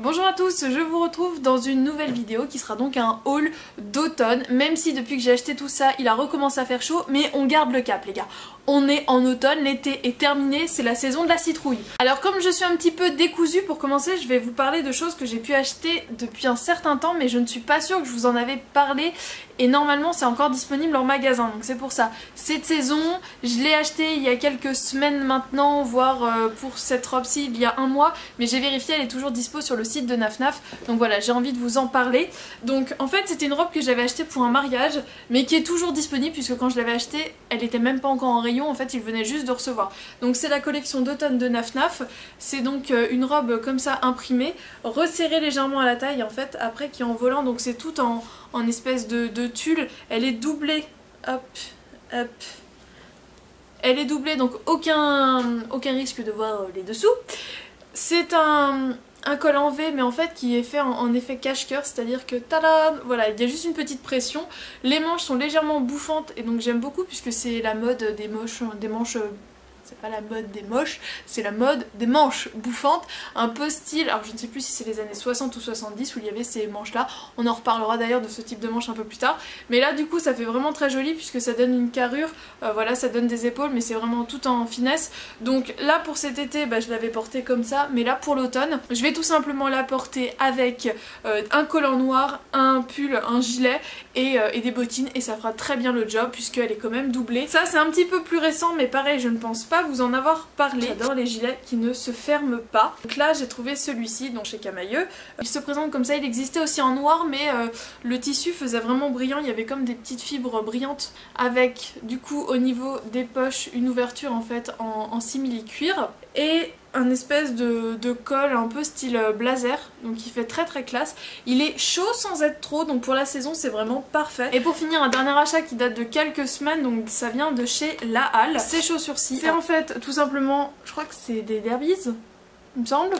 Bonjour à tous, je vous retrouve dans une nouvelle vidéo qui sera donc un haul d'automne, même si depuis que j'ai acheté tout ça il a recommencé à faire chaud, mais on garde le cap les gars. On est en automne, l'été est terminé, c'est la saison de la citrouille. Alors comme je suis un petit peu décousue, pour commencer je vais vous parler de choses que j'ai pu acheter depuis un certain temps, mais je ne suis pas sûre que je vous en avais parlé et normalement c'est encore disponible en magasin, donc c'est pour ça. Cette saison, je l'ai acheté il y a quelques semaines maintenant, voire pour cette robe-ci il y a un mois, mais j'ai vérifié, elle est toujours dispo sur le site de Naf, donc voilà, j'ai envie de vous en parler. Donc en fait c'était une robe que j'avais achetée pour un mariage, mais qui est toujours disponible puisque quand je l'avais achetée, elle était même pas encore en rayon, en fait il venait juste de recevoir. Donc c'est la collection d'automne de Naf, c'est donc une robe comme ça imprimée, resserrée légèrement à la taille en fait, après qui est en volant, donc c'est tout en espèce de tulle, elle est doublée, hop, hop. Elle est doublée, donc aucun risque de voir les dessous. C'est un col en V, mais en fait qui est fait en effet cache-cœur, c'est-à-dire que tada, voilà, il y a juste une petite pression. Les manches sont légèrement bouffantes et donc j'aime beaucoup puisque c'est la mode des manches. C'est pas la mode des moches, c'est la mode des manches bouffantes, un peu style, alors je ne sais plus si c'est les années 60 ou 70 où il y avait ces manches là, on en reparlera d'ailleurs de ce type de manche un peu plus tard, mais là du coup ça fait vraiment très joli puisque ça donne une carrure, voilà, ça donne des épaules mais c'est vraiment tout en finesse. Donc là pour cet été je l'avais porté comme ça, mais là pour l'automne je vais tout simplement la porter avec un collant noir, un pull, un gilet et des bottines, et ça fera très bien le job puisqu'elle est quand même doublée. Ça c'est un petit peu plus récent, mais pareil je ne pense pas vous en avoir parlé. J'adore les gilets qui ne se ferment pas. Donc là j'ai trouvé celui-ci, donc chez Camaïeu. Il se présente comme ça, il existait aussi en noir, mais le tissu faisait vraiment brillant, il y avait comme des petites fibres brillantes avec du coup au niveau des poches une ouverture en fait en simili-cuir et un espèce de col un peu style blazer, donc il fait très très classe. Il est chaud sans être trop, donc pour la saison c'est vraiment parfait. Et pour finir, un dernier achat qui date de quelques semaines, donc ça vient de chez La Halle. C'est chaussures-ci. C'est en fait tout simplement, je crois que c'est des derbies, il me semble,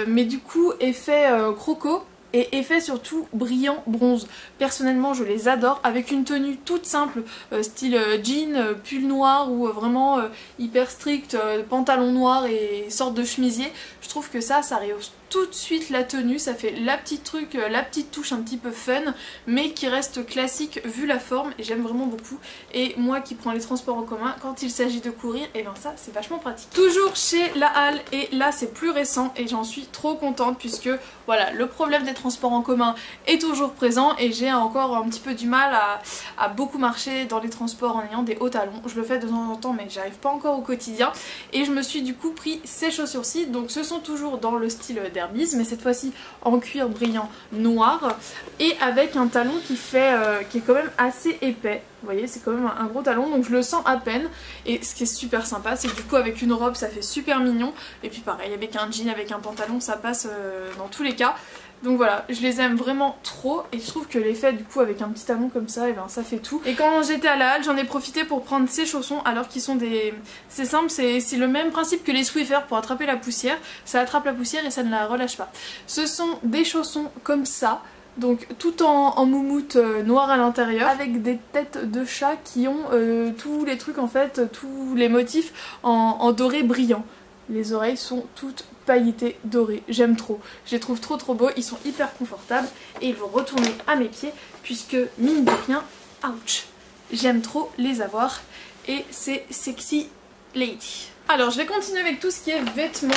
mais du coup effet croco. Et effet surtout brillant bronze. Personnellement je les adore, avec une tenue toute simple, style jean, pull noir ou vraiment hyper strict, pantalon noir et sorte de chemisier. Je trouve que ça rehausse tout de suite la tenue, ça fait la petite truc, la petite touche un petit peu fun, mais qui reste classique vu la forme, et j'aime vraiment beaucoup. Et moi qui prends les transports en commun, quand il s'agit de courir, et bien ça c'est vachement pratique. Toujours chez La Halle, et là c'est plus récent et j'en suis trop contente puisque voilà, le problème des transports en commun est toujours présent et j'ai encore un petit peu du mal à beaucoup marcher dans les transports en ayant des hauts talons. Je le fais de temps en temps mais j'arrive pas encore au quotidien, et je me suis du coup pris ces chaussures-ci. Donc ce sont toujours dans le style d'Herbies, mais cette fois-ci en cuir brillant noir et avec un talon qui est quand même assez épais. Vous voyez, c'est quand même un gros talon, donc je le sens à peine. Et ce qui est super sympa, c'est que du coup avec une robe ça fait super mignon, et puis pareil avec un jean, avec un pantalon, ça passe dans tous les cas. Donc voilà, je les aime vraiment trop, et je trouve que l'effet du coup avec un petit talon comme ça, et ben ça fait tout. Et quand j'étais à La Halle, j'en ai profité pour prendre ces chaussons, alors qu'ils sont des... C'est simple, c'est le même principe que les Swiffer pour attraper la poussière. Ça attrape la poussière et ça ne la relâche pas. Ce sont des chaussons comme ça, donc tout en moumoute noir à l'intérieur, avec des têtes de chat qui ont tous les trucs en fait, tous les motifs en doré brillant. Les oreilles sont toutes pailletées dorées, j'aime trop, je les trouve trop beaux, ils sont hyper confortables et ils vont retourner à mes pieds puisque mine de rien, ouch, j'aime trop les avoir et c'est sexy lady. Alors je vais continuer avec tout ce qui est vêtements.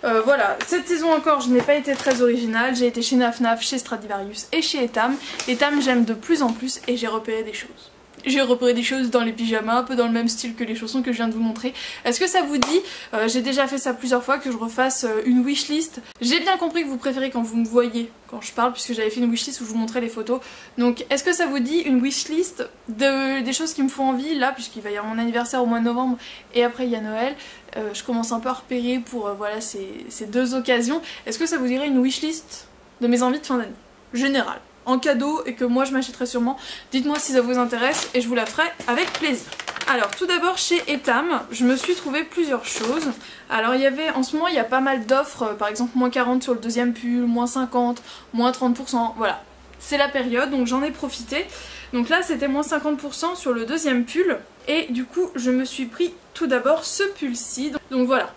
Voilà, cette saison encore je n'ai pas été très originale, j'ai été chez Naf, chez Stradivarius et chez Etam. Etam j'aime de plus en plus et j'ai repéré des choses. J'ai repéré des choses dans les pyjamas, un peu dans le même style que les chaussons que je viens de vous montrer. Est-ce que ça vous dit, j'ai déjà fait ça plusieurs fois, que je refasse une wishlist. J'ai bien compris que vous préférez quand vous me voyez, quand je parle, puisque j'avais fait une wishlist où je vous montrais les photos. Donc est-ce que ça vous dit une wishlist des choses qui me font envie, là, puisqu'il va y avoir mon anniversaire au mois de novembre et après il y a Noël. Je commence un peu à repérer pour voilà, ces deux occasions. Est-ce que ça vous dirait une wishlist de mes envies de fin d'année générale, en cadeau, et que moi je m'achèterai sûrement? Dites-moi si ça vous intéresse et je vous la ferai avec plaisir. Alors tout d'abord chez Etam, je me suis trouvé plusieurs choses. Alors il y avait, en ce moment il y a pas mal d'offres, par exemple moins 40 sur le deuxième pull, moins 50, moins 30%, voilà. C'est la période, donc j'en ai profité. Donc là c'était moins 50% sur le deuxième pull, et du coup je me suis pris tout d'abord ce pull-ci. Donc voilà.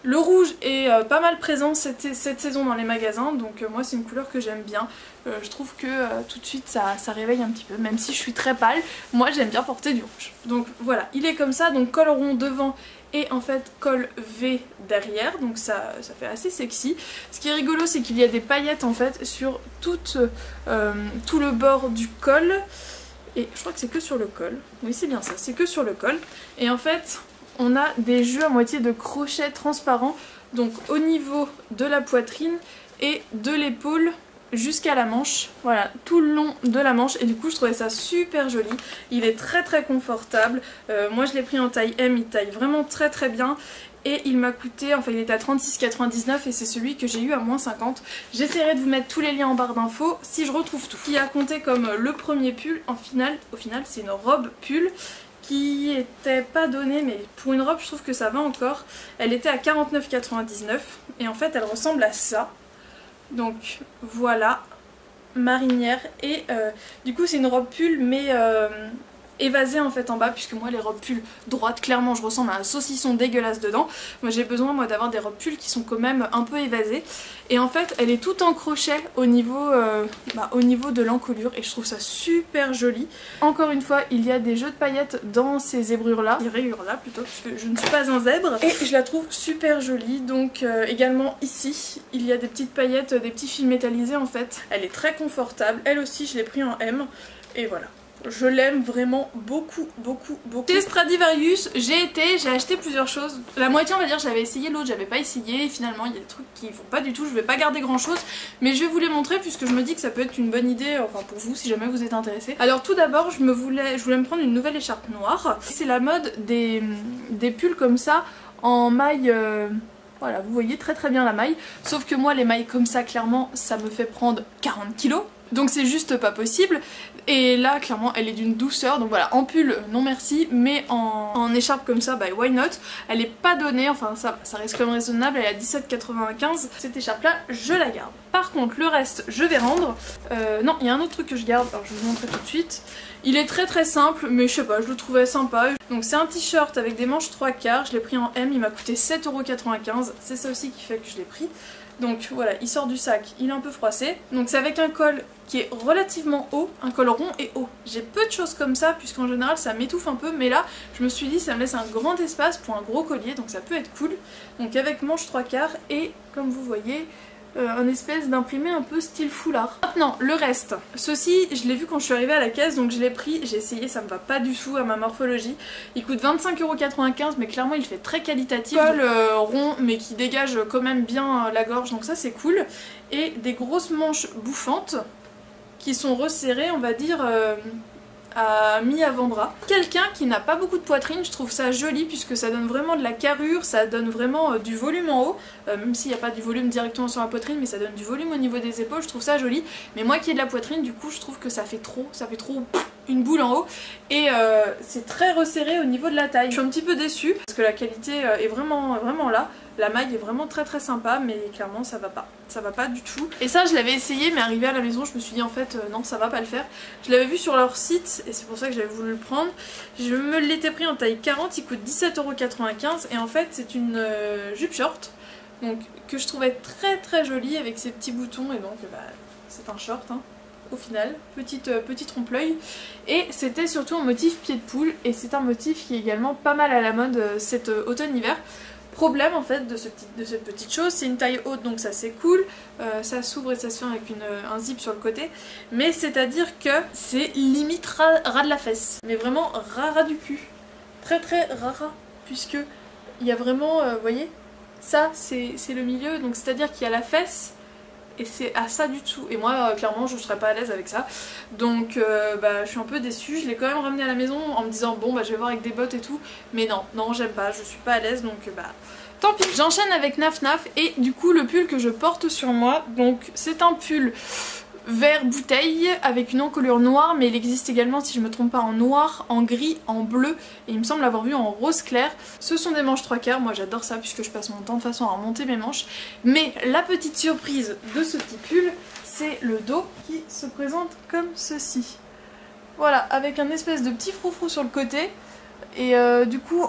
Le rouge est pas mal présent cette saison dans les magasins, donc moi c'est une couleur que j'aime bien. Je trouve que tout de suite ça réveille un petit peu, même si je suis très pâle, moi j'aime bien porter du rouge. Donc voilà, il est comme ça, donc col rond devant et en fait col V derrière, donc ça fait assez sexy. Ce qui est rigolo, c'est qu'il y a des paillettes en fait sur tout le bord du col. Et je crois que c'est que sur le col, oui c'est bien ça, c'est que sur le col. Et en fait on a des jeux à moitié de crochets transparents, donc au niveau de la poitrine et de l'épaule jusqu'à la manche, voilà, tout le long de la manche, et du coup je trouvais ça super joli. Il est très très confortable, moi je l'ai pris en taille M, il taille vraiment très très bien. Et il m'a coûté, enfin il était à 36,99 et c'est celui que j'ai eu à moins 50. J'essaierai de vous mettre tous les liens en barre d'infos si je retrouve tout. Qui a compté comme le premier pull, au final c'est une robe pull qui était pas donnée, mais pour une robe je trouve que ça va encore. Elle était à 49,99 et en fait elle ressemble à ça. Donc voilà, marinière, et du coup c'est une robe pull mais évasée en fait en bas, puisque moi les robes pull droites, clairement je ressemble à un saucisson dégueulasse dedans. Moi j'ai besoin d'avoir des robes pull qui sont quand même un peu évasées, et en fait elle est toute en crochet au niveau de l'encolure et je trouve ça super joli. Encore une fois il y a des jeux de paillettes dans ces zébrures là, des rayures là plutôt, puisque je ne suis pas un zèbre, et je la trouve super jolie. Donc également ici il y a des petites paillettes, des petits fils métallisés en fait. Elle est très confortable, elle aussi je l'ai pris en M et voilà. Je l'aime vraiment beaucoup, beaucoup, beaucoup. Chez Stradivarius, j'ai acheté plusieurs choses. La moitié, on va dire, j'avais essayé, l'autre, j'avais pas essayé. Et finalement, il y a des trucs qui vont pas du tout. Je vais pas garder grand chose, mais je vais vous les montrer puisque je me dis que ça peut être une bonne idée, enfin pour vous, si jamais vous êtes intéressés. Alors, tout d'abord, je voulais me prendre une nouvelle écharpe noire. C'est la mode des pulls comme ça, en maille. Voilà, vous voyez très très bien la maille. Sauf que moi, les mailles comme ça, clairement, ça me fait prendre 40 kilos. Donc c'est juste pas possible, et là clairement elle est d'une douceur, donc voilà, en pull non merci, mais en écharpe comme ça, bah why not. Elle est pas donnée, enfin ça reste quand même raisonnable, elle est à 17,95, cette écharpe là je la garde. Par contre le reste je vais rendre, non il y a un autre truc que je garde, alors je vais vous montrer tout de suite. Il est très très simple, mais je sais pas, je le trouvais sympa. Donc c'est un t-shirt avec des manches 3/4, je l'ai pris en M, il m'a coûté 7,95€, c'est ça aussi qui fait que je l'ai pris. Donc voilà, il sort du sac, il est un peu froissé. Donc c'est avec un col qui est relativement haut, un col rond et haut. J'ai peu de choses comme ça, puisqu'en général ça m'étouffe un peu, mais là je me suis dit ça me laisse un grand espace pour un gros collier, donc ça peut être cool. Donc avec manche 3/4 et comme vous voyez, un espèce d'imprimé un peu style foulard. Maintenant le reste, ceci je l'ai vu quand je suis arrivée à la caisse, donc je l'ai pris, j'ai essayé, ça me va pas du tout à ma morphologie. Il coûte 25,95€, mais clairement il fait très qualitatif. Col rond mais qui dégage quand même bien la gorge, donc ça c'est cool. Et des grosses manches bouffantes qui sont resserrées, on va dire à mi-avant-bras. Quelqu'un qui n'a pas beaucoup de poitrine, je trouve ça joli puisque ça donne vraiment de la carrure, ça donne vraiment du volume en haut, même s'il n'y a pas du volume directement sur la poitrine, mais ça donne du volume au niveau des épaules, je trouve ça joli. Mais moi qui ai de la poitrine, du coup je trouve que ça fait trop une boule en haut, et c'est très resserré au niveau de la taille. Je suis un petit peu déçue parce que la qualité est vraiment là. La maille est vraiment très très sympa, mais clairement ça va pas du tout. Et ça je l'avais essayé, mais arrivé à la maison je me suis dit en fait non, ça va pas le faire. Je l'avais vu sur leur site et c'est pour ça que j'avais voulu le prendre. Je me l'étais pris en taille 40, il coûte 17,95€ et en fait c'est une jupe short, donc que je trouvais très très jolie avec ses petits boutons, et donc c'est un short hein. Au final, petit trompe-l'œil, et c'était surtout un motif pied de poule, et c'est un motif qui est également pas mal à la mode cet automne-hiver. Problème en fait de cette petite chose, c'est une taille haute, donc ça c'est cool, ça s'ouvre et ça se fait avec un zip sur le côté, mais c'est à dire que c'est limite ras de la fesse, mais vraiment ras du cul, très très ras, puisque il y a vraiment, vous voyez, ça c'est le milieu, donc c'est à dire qu'il y a la fesse, et c'est à ça du tout, et moi clairement je serais pas à l'aise avec ça, donc je suis un peu déçue. Je l'ai quand même ramené à la maison en me disant bon je vais voir avec des bottes et tout, mais non j'aime pas, je suis pas à l'aise, donc tant pis. J'enchaîne avec Naf Naf, et du coup le pull que je porte sur moi, donc c'est un pull vert bouteille avec une encolure noire, mais il existe également, si je me trompe pas, en noir, en gris, en bleu, et il me semble l'avoir vu en rose clair. Ce sont des manches 3/4, moi j'adore ça puisque je passe mon temps de façon à remonter mes manches, mais la petite surprise de ce petit pull, c'est le dos qui se présente comme ceci. Voilà, avec un espèce de petit froufrou sur le côté, et du coup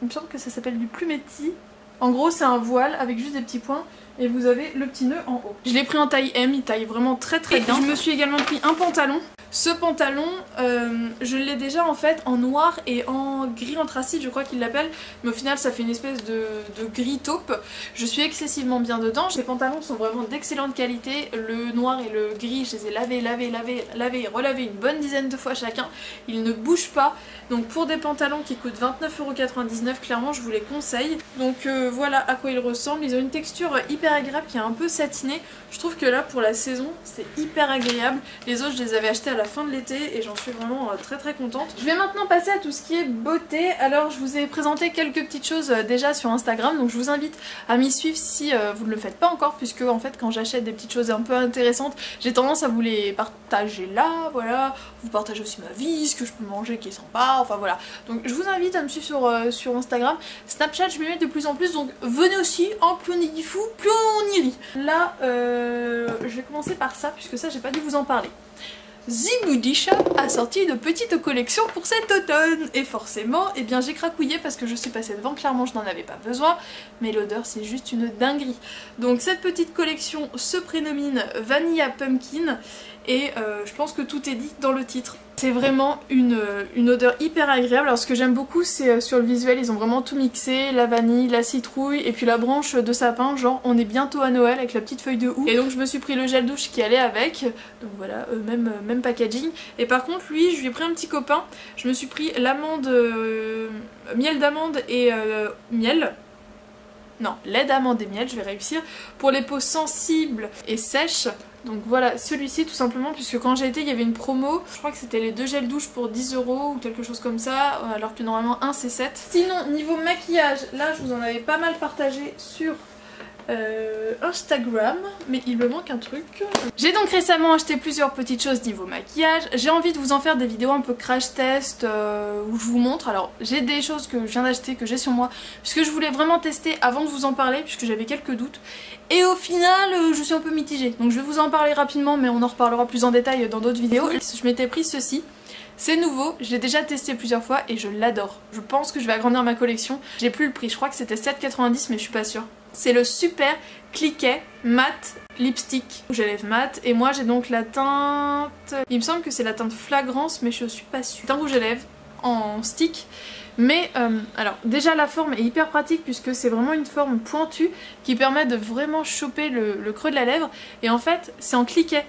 il me semble que ça s'appelle du plumetti. En gros c'est un voile avec juste des petits points et vous avez le petit nœud en haut. Je l'ai pris en taille M, il taille vraiment très bien. Je me suis également pris un pantalon. Ce pantalon, je l'ai déjà en fait en noir et en gris anthracite, je crois qu'il l'appelle, mais au final ça fait une espèce de gris taupe. Je suis excessivement bien dedans. Les pantalons sont vraiment d'excellente qualité. Le noir et le gris, je les ai lavés et relavés une bonne dizaine de fois chacun. Ils ne bougent pas. Donc pour des pantalons qui coûtent 29,99 €, clairement je vous les conseille. Donc voilà à quoi ils ressemblent. Ils ont une texture hyper agréable qui est un peu satinée. Je trouve que là pour la saison c'est hyper agréable. Les autres je les avais achetés à la fin de l'été et j'en suis vraiment très contente. Je vais maintenant passer à tout ce qui est beauté. Alors je vous ai présenté quelques petites choses déjà sur Instagram, donc je vous invite à m'y suivre si vous ne le faites pas encore, puisque en fait quand j'achète des petites choses un peu intéressantes, j'ai tendance à vous les partager là, voilà. Vous partagez aussi ma vie, ce que je peux manger qui est sympa, enfin voilà. Donc je vous invite à me suivre sur Instagram. Snapchat je m'y mets de plus en plus, donc venez aussi, hein, plus on y fou, plus on y rit. Là je vais commencer par ça, puisque ça j'ai pas dû vous en parler. The Body Shop a sorti une petite collection pour cet automne et forcément, eh bien j'ai cracouillé parce que je suis passée devant, clairement je n'en avais pas besoin, mais l'odeur c'est juste une dinguerie. Donc cette petite collection se prénomine Vanilla Pumpkin et je pense que tout est dit dans le titre. C'est vraiment une odeur hyper agréable. Alors ce que j'aime beaucoup c'est sur le visuel, ils ont vraiment tout mixé, la vanille, la citrouille et puis la branche de sapin, genre on est bientôt à Noël avec la petite feuille de houx. Et donc je me suis pris le gel douche qui allait avec, donc voilà, même packaging. Et par contre lui je lui ai pris un petit copain, je me suis pris l'amande, miel d'amande et miel. Non, lait d'amande et miel, je vais réussir. Pour les peaux sensibles et sèches. Donc voilà, celui-ci tout simplement, puisque quand j'ai été il y avait une promo, je crois que c'était les 2 gels douche pour 10 € ou quelque chose comme ça, alors que normalement un c'est 7. Sinon niveau maquillage, là je vous en avais pas mal partagé sur Instagram, mais il me manque un truc. J'ai donc récemment acheté plusieurs petites choses niveau maquillage. J'ai envie de vous en faire des vidéos un peu crash test où je vous montre. Alors j'ai des choses que je viens d'acheter, que j'ai sur moi, puisque je voulais vraiment tester avant de vous en parler, puisque j'avais quelques doutes. Et au final je suis un peu mitigée, donc je vais vous en parler rapidement, mais on en reparlera plus en détail dans d'autres vidéos. Je m'étais pris ceci. C'est nouveau, je l'ai déjà testé plusieurs fois et je l'adore. Je pense que je vais agrandir ma collection. J'ai plus le prix, je crois que c'était 7,90 € mais je suis pas sûre. C'est le Super Cliquet Matte Lipstick rouge à lèvres mat. Et moi j'ai donc la teinte... Il me semble que c'est la teinte Flagrance mais je suis pas sûre. C'est un rouge à lèvres en stick. Mais alors déjà la forme est hyper pratique puisque c'est vraiment une forme pointue qui permet de vraiment choper le creux de la lèvre. Et en fait c'est en cliquet,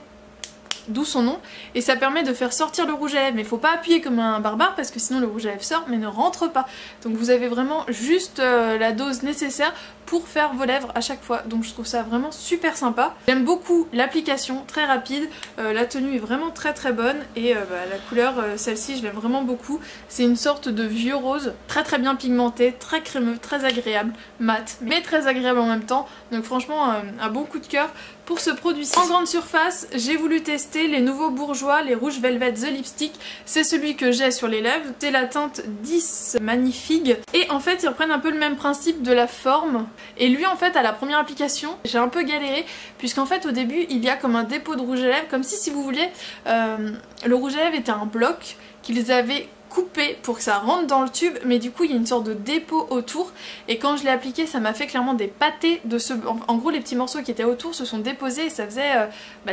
d'où son nom, et ça permet de faire sortir le rouge à lèvres, mais il faut pas appuyer comme un barbare parce que sinon le rouge à lèvres sort mais ne rentre pas. Donc vous avez vraiment juste la dose nécessaire pour faire vos lèvres à chaque fois, donc je trouve ça vraiment super sympa. J'aime beaucoup l'application, très rapide, la tenue est vraiment très bonne et la couleur, celle-ci je l'aime vraiment beaucoup. C'est une sorte de vieux rose, très bien pigmenté, très crémeux, très agréable, mat, mais très agréable en même temps, donc franchement un bon coup de cœur pour ce produit-ci. En grande surface, j'ai voulu tester les nouveaux bourgeois, les rouges Velvet The Lipstick. C'est celui que j'ai sur les lèvres. C'est la teinte 10 Magnifique. Et en fait, ils reprennent un peu le même principe de la forme. Et lui, en fait, à la première application, j'ai un peu galéré. Puisqu'en fait, au début, il y a comme un dépôt de rouge à lèvres. Comme si vous voulez, le rouge à lèvres était un bloc qu'ils avaient coupé pour que ça rentre dans le tube, mais du coup il y a une sorte de dépôt autour et quand je l'ai appliqué ça m'a fait clairement des pâtés de ce... En gros les petits morceaux qui étaient autour se sont déposés et ça faisait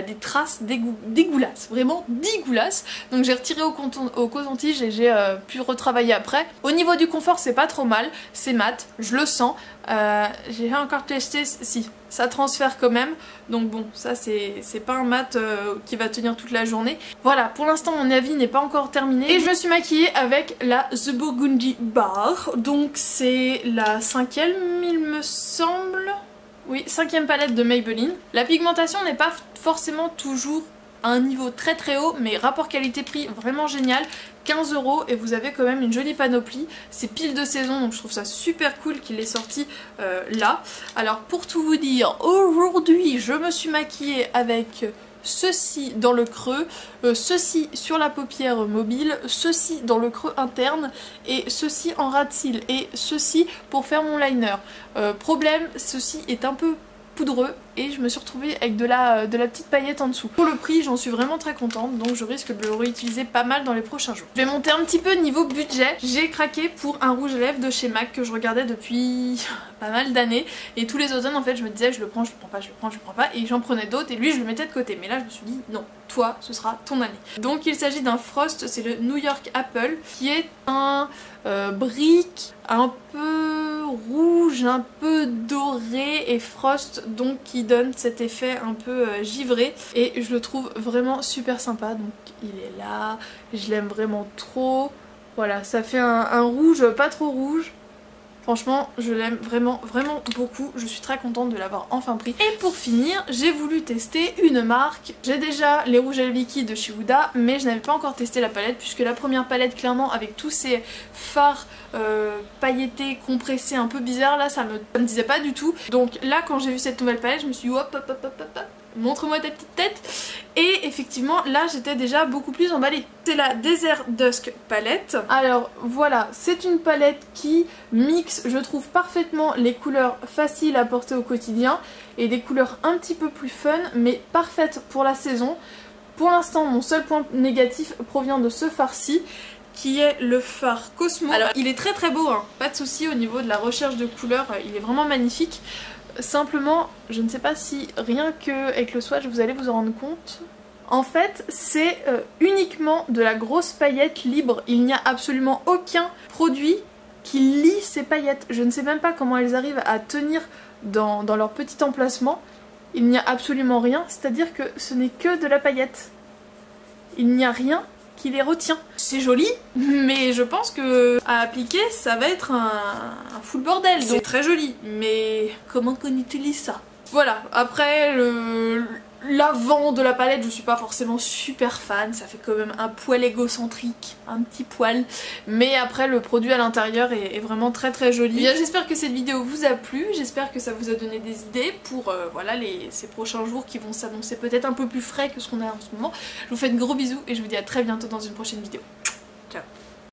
des traces dégueulasses, vraiment dégueulasses. Donc j'ai retiré au coton-tige et j'ai pu retravailler après. Au niveau du confort c'est pas trop mal, c'est mat, je le sens. J'ai encore testé, si ça transfère quand même, donc bon ça c'est pas un mat qui va tenir toute la journée. Voilà, pour l'instant mon avis n'est pas encore terminé et je me suis maquillée avec la The Burgundy Bar, donc c'est la 5e il me semble, oui 5e palette de Maybelline. La pigmentation n'est pas forcément toujours à un niveau très haut, mais rapport qualité-prix vraiment génial. 15 € et vous avez quand même une jolie panoplie. C'est pile de saison donc je trouve ça super cool qu'il ait sorti là. Alors pour tout vous dire, aujourd'hui je me suis maquillée avec ceci dans le creux, ceci sur la paupière mobile, ceci dans le creux interne et ceci en ras de cils et ceci pour faire mon liner. Problème, ceci est un peu poudreux et je me suis retrouvée avec de la petite paillette en dessous. Pour le prix, j'en suis vraiment très contente, donc je risque de le réutiliser pas mal dans les prochains jours. Je vais monter un petit peu niveau budget. J'ai craqué pour un rouge à lèvres de chez MAC que je regardais depuis pas mal d'années et tous les automnes en fait je me disais je le prends, je le prends pas, je le prends, je le prends pas et j'en prenais d'autres et lui je le mettais de côté. Mais là je me suis dit non, toi ce sera ton année. Donc il s'agit d'un Frost, c'est le New York Apple qui est un brique un peu rouge, un peu doré et Frost donc qui donne cet effet un peu givré et je le trouve vraiment super sympa. Donc il est là, je l'aime vraiment trop. Voilà, ça fait un rouge pas trop rouge. Franchement, je l'aime vraiment beaucoup. Je suis très contente de l'avoir enfin pris. Et pour finir, j'ai voulu tester une marque. J'ai déjà les rouges à lèvres liquides de chez Huda, mais je n'avais pas encore testé la palette puisque la première palette, clairement, avec tous ces fards pailletés, compressés, un peu bizarres, là, ça me disait pas du tout. Donc là, quand j'ai vu cette nouvelle palette, je me suis dit hop, hop, hop, hop, hop, hop. Montre-moi ta petite tête. Et effectivement là j'étais déjà beaucoup plus emballée. C'est la Desert Dusk palette. Alors voilà, c'est une palette qui mixe je trouve parfaitement les couleurs faciles à porter au quotidien et des couleurs un petit peu plus fun mais parfaites pour la saison. Pour l'instant mon seul point négatif provient de ce fard-ci qui est le fard Cosmo. Alors il est très beau hein, pas de souci au niveau de la recherche de couleurs, il est vraiment magnifique. Simplement, je ne sais pas si rien qu'avec le swatch vous allez vous en rendre compte. En fait, c'est uniquement de la grosse paillette libre. Il n'y a absolument aucun produit qui lie ces paillettes. Je ne sais même pas comment elles arrivent à tenir dans leur petit emplacement. Il n'y a absolument rien, c'est-à-dire que ce n'est que de la paillette. Il n'y a rien qui les retient. C'est joli, mais je pense que à appliquer ça va être un full bordel. C'est très joli, mais comment qu'on utilise ça? Voilà, après l'avant de la palette je suis pas forcément super fan, ça fait quand même un poil égocentrique, un petit poil, mais après le produit à l'intérieur est vraiment très joli. J'espère que cette vidéo vous a plu, j'espère que ça vous a donné des idées pour voilà ces prochains jours qui vont s'annoncer peut-être un peu plus frais que ce qu'on a en ce moment. Je vous fais de gros bisous et je vous dis à très bientôt dans une prochaine vidéo. Ciao.